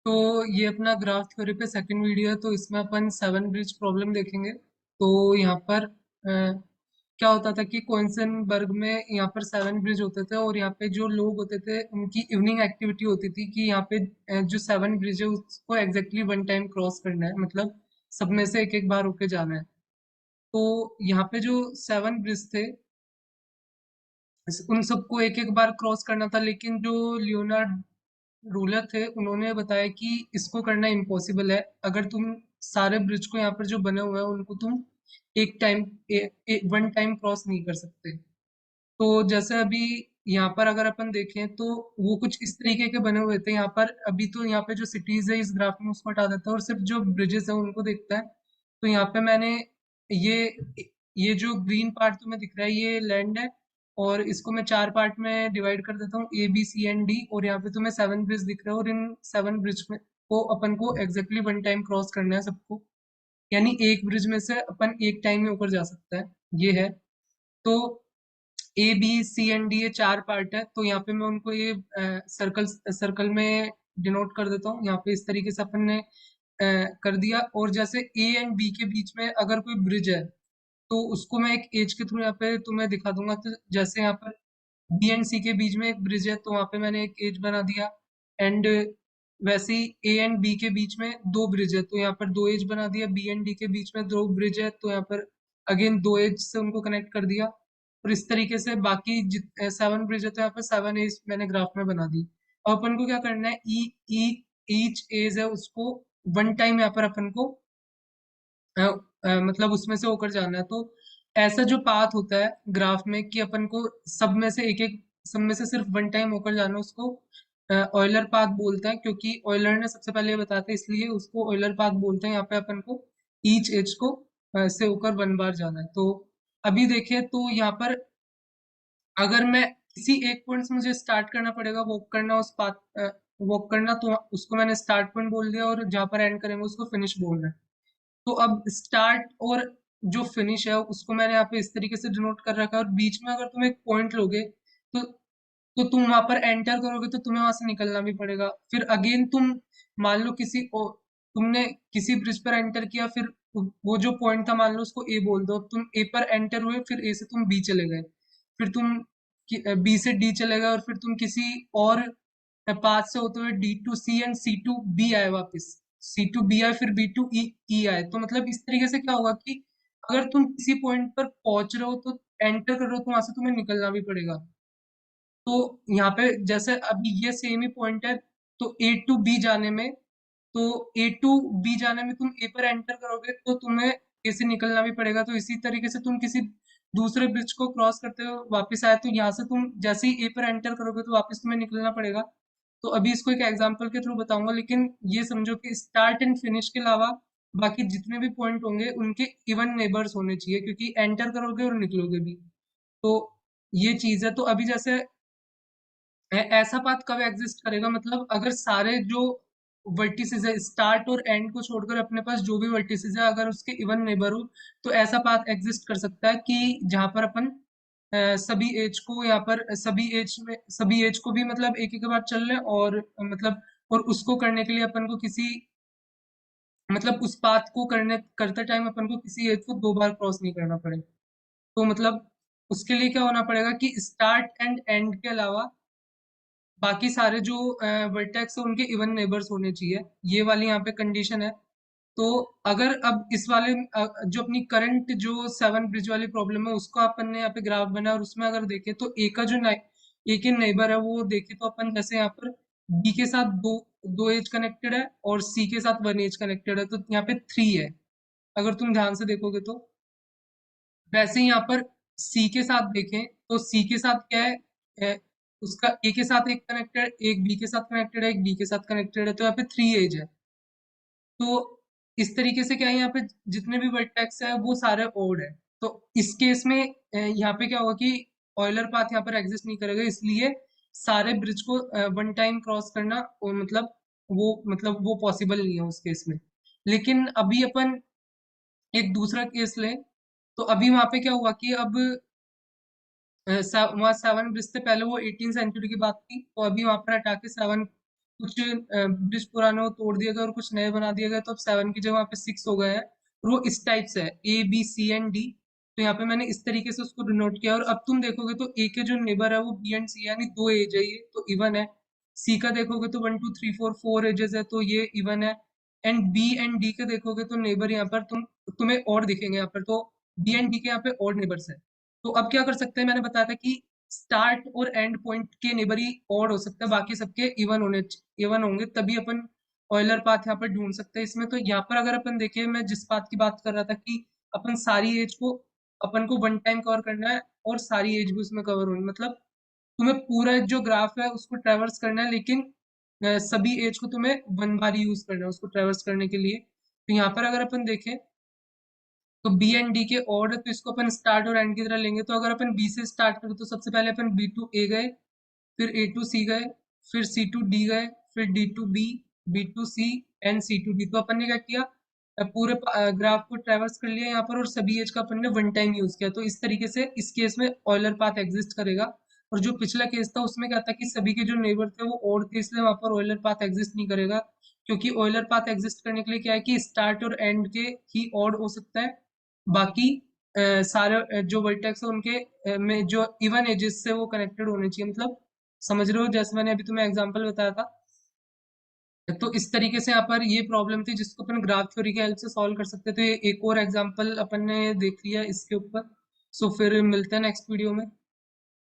तो ये अपना ग्राफ थ्योरी पे सेकंड वीडियो है। तो इसमें अपन सेवन ब्रिज प्रॉब्लम देखेंगे। तो यहाँ पर क्या होता था कि कोइंसनबर्ग में यहाँ पर सेवन ब्रिज होते थे, और यहाँ पे जो लोग होते थे उनकी इवनिंग एक्टिविटी होती थी कि यहाँ पे जो सेवन ब्रिज है उसको एग्जैक्टली वन टाइम क्रॉस करना है, मतलब सब में से एक एक बार होके जाना है। तो यहाँ पे जो सेवन ब्रिज थे उन सबको एक एक बार क्रॉस करना था, लेकिन जो लियोनार्ड रूलर थे उन्होंने बताया कि इसको करना इम्पॉसिबल है। अगर तुम सारे ब्रिज को यहाँ पर जो बने हुए हैं उनको तुम एक टाइम वन टाइम क्रॉस नहीं कर सकते। तो जैसे अभी यहाँ पर अगर अपन देखें तो वो कुछ इस तरीके के बने हुए थे। यहाँ पर अभी तो यहाँ पे जो सिटीज है इस ग्राफ में उसको हटा देता है और सिर्फ जो ब्रिजेस है उनको देखता है। तो यहाँ पे मैंने ये ये जो ग्रीन पार्ट तुम्हें दिख रहा है ये लैंड है, और इसको मैं चार पार्ट में डिवाइड कर देता हूँ, A B C and D. और यहाँ पे तुम्हें सेवन ब्रिज दिख रहा है, और इन सेवन ब्रिज में को अपन को एग्जैक्टली वन टाइम क्रॉस करना है सबको। यानी एक ब्रिज में से अपन एक टाइम में ऊपर जा सकता है, ये है। तो A B C and D ये चार पार्ट है, तो यहाँ पे मैं उनको ये सर्कल सर्कल में डिनोट कर देता हूँ। यहाँ पे इस तरीके से अपन ने कर दिया। और जैसे ए एंड बी के बीच में अगर कोई ब्रिज है तो उसको मैं एक एज के थ्रू यहाँ पे तुम्हें दिखा दूंगा। तो जैसे यहाँ पर बी एंड सी के बीच में एक ब्रिज है तो वहाँ पे मैंने एक एज बना दिया। एंड वैसे ही ए एंड बी के बीच में दो ब्रिज है तो यहाँ पर दो एज बना दिया। बी एंड डी के बीच में दो ब्रिज है तो यहाँ पर अगेन दो एज से उनको कनेक्ट कर दिया। और इस तरीके से बाकी सेवन ब्रिज है तो यहाँ पर सेवन एज मैंने ग्राफ में बना दी। अब अपन को क्या करना है, ई ई ईच एज है उसको वन टाइम यहाँ पर अपन को मतलब उसमें से होकर जाना है। तो ऐसा जो पाथ होता है ग्राफ में कि अपन को सब में से सिर्फ वन टाइम होकर जाना है, उसको ऑयलर पाथ बोलते हैं। क्योंकि ऑयलर ने सबसे पहले ये बताया था इसलिए उसको ऑयलर पाथ बोलते हैं। यहाँ पे अपन को ईच एज को से होकर वन बार जाना है। तो अभी देखिए तो यहाँ पर अगर मैं किसी एक पॉइंट से मुझे स्टार्ट करना पड़ेगा वॉक करना उस पाथ वॉक करना, तो उसको मैंने स्टार्ट पॉइंट बोल दिया, और जहाँ पर एंड करेंगे उसको फिनिश बोलना है। तो अब स्टार्ट और जो फिनिश है उसको मैंने यहाँ पे इस तरीके से डिनोट कर रखा है। और बीच में अगर तुम एक पॉइंट लोगे तो तुम वहां पर एंटर करोगे तो तुम्हें वहां से निकलना भी पड़ेगा। फिर अगेन तुम मान लो तुमने किसी ब्रिज पर एंटर किया, फिर वो जो पॉइंट था मान लो उसको ए बोल दो। अब तुम ए पर एंटर हुए, फिर ए से तुम बी चले गए, फिर तुम बी से डी चले गए, और फिर तुम किसी और पाथ से होते हुए D to C and C to B आए वापस। सी टू बी आए फिर बी टू ई आए। तो मतलब इस तरीके से क्या होगा कि अगर तुम किसी पॉइंट पर पहुंच रहे हो तो एंटर कर रहे हो तो वहां से तुम्हें निकलना भी पड़ेगा। तो यहाँ पे जैसे अभी ये सेम ही पॉइंट है, तो ए टू बी जाने में तो ए टू बी जाने में तुम ए पर एंटर करोगे तो तुम्हें ए से निकलना भी पड़ेगा। तो इसी तरीके से तुम किसी दूसरे ब्रिज को क्रॉस करते हो वापस आए तो यहाँ से तुम जैसे ही ए पर एंटर करोगे तो वापस तुम्हें निकलना पड़ेगा। तो अभी इसको एक एग्जांपल के थ्रू बताऊंगा, लेकिन ये समझो कि स्टार्ट एंड फिनिश के अलावा बाकी जितने भी पॉइंट होंगे उनके इवन नेबर्स होने चाहिए, क्योंकि एंटर करोगे और निकलोगे भी। तो ये चीज है। तो अभी जैसे ऐसा पाथ कब एग्जिस्ट करेगा, मतलब अगर सारे जो वर्टिसेस है स्टार्ट और एंड को छोड़कर अपने पास जो भी वर्टिसेस है अगर उसके इवन नेबर हो, तो ऐसा पाथ एग्जिस्ट कर सकता है कि जहां पर अपन सभी एज को यहाँ पर सभी एज को भी मतलब एक एक बार चल लें, और मतलब और उसको करने के लिए अपन को किसी मतलब उस पाथ को करते टाइम अपन को किसी एज को दो बार क्रॉस नहीं करना पड़े। तो मतलब उसके लिए क्या होना पड़ेगा कि स्टार्ट एंड एंड के अलावा बाकी सारे जो वर्टेक्स है उनके इवन नेबर्स होने चाहिए। ये वाली यहाँ पे कंडीशन है। तो अगर अब इस वाले जो अपनी करंट जो सेवन ब्रिज वाली प्रॉब्लम है उसको अपन ने यहाँ पे ग्राफ बनाया, और उसमें अगर देखें तो ए का जो ए के नेबर है वो देखे तो अपन जैसे यहाँ पर बी के साथ दो दो एज कनेक्टेड है और सी के साथ वन एज कनेक्टेड है, तो यहाँ पे थ्री है अगर तुम ध्यान से देखोगे तो। वैसे ही यहाँ पर सी के साथ देखें तो सी के साथ क्या है, अ, उसका ए के साथ एक कनेक्टेड, एक बी के साथ कनेक्टेड है, एक डी के साथ कनेक्टेड है, तो यहाँ पे थ्री एज है। तो इस तरीके से क्या है यहाँ पे जितने भी वर्टेक्स है वो सारे ओड है। तो इस केस में यहाँ पे क्या होगा कि ऑयलर पाथ यहाँ पर एग्जिस्ट नहीं करेगा, इसलिए सारे ब्रिज को वन टाइम क्रॉस करना मतलब वो पॉसिबल नहीं है उस केस में। लेकिन अभी अपन एक दूसरा केस लें, तो अभी वहां पे क्या हुआ कि अब वहाँ सेवन ब्रिज से पहले वो 18 सेंचुरी की बात थी, तो अभी वहां पर हटा के सेवन कुछ ब्रिज पुराने वो तोड़ दिए गए और कुछ नए बना दिए गए, तो अब 7 की जगह वहाँ पे 6 हो गए हैं। और वो इस टाइप से है, A B C and D. तो यहाँ पे मैंने इस तरीके से उसको डिनोट किया। और अब तुम देखोगे तो ए के जो नेबर है वो बी एंड सी, यानी दो एज है, ये तो इवन है। सी का देखोगे तो 1 2 3 4 4 एजेस है, तो ये इवन है। एंड बी एंड डी के देखोगे तो नेबर यहाँ पर तुम्हें और दिखेंगे यहाँ पर, तो बी एंड डी के यहाँ पे और नेबर्स है। तो अब क्या कर सकते हैं, मैंने बताया था कि स्टार्ट और एंड पॉइंट के नेबर ही ऑड हो सकते हैं, बाकी सबके इवन होंगे, तभी अपन ऑयलर पाथ यहाँ पर ढूंढ सकते हैं इसमें। तो यहाँ पर अगर अपन देखें, मैं जिस बात की बात कर रहा था कि अपन सारी एज को अपन को वन टाइम कवर करना है और सारी एज भी उसमें कवर होनी, मतलब तुम्हें पूरा जो ग्राफ है उसको ट्रेवर्स करना है, लेकिन सभी एज को तुम्हें वन बार यूज करना है उसको ट्रेवर्स करने के लिए। तो यहाँ पर अगर अपन देखें तो बी एंड डी के ऑर्ड है, तो इसको अपन स्टार्ट और एंड की तरह लेंगे। तो अगर अपन बी से स्टार्ट करें तो सबसे पहले अपन बी टू ए गए, फिर ए टू सी गए, फिर सी टू डी गए, फिर D to B to C and C to D. तो अपन ने क्या किया, पूरे ग्राफ को ट्रेवर्स कर लिया यहाँ पर, और सभी एज का अपन ने वन टाइम यूज किया। तो इस तरीके से इस केस में ऑयलर पाथ एग्जिस्ट करेगा। और जो पिछला केस था उसमें क्या था कि सभी के जो नेबर थे वो ओड थे, इसलिए वहां पर ऑयलर पाथ एग्जिस्ट नहीं करेगा। क्योंकि ऑयलर पाथ एग्जिस्ट करने के लिए क्या है कि स्टार्ट और एंड के ही ऑड हो सकता है, बाकी सारे जो वर्टेक्स है उनके में जो इवन एजेस से वो कनेक्टेड होने चाहिए, मतलब समझ रहे हो, जैसे मैंने अभी तुम्हें एग्जांपल बताया था। तो इस तरीके से यहाँ पर ये प्रॉब्लम थी जिसको अपन ग्राफ थ्योरी के हेल्प से सॉल्व कर सकते थे। एक और एग्जांपल अपन ने देख लिया इसके ऊपर। सो फिर मिलते हैं नेक्स्ट वीडियो में।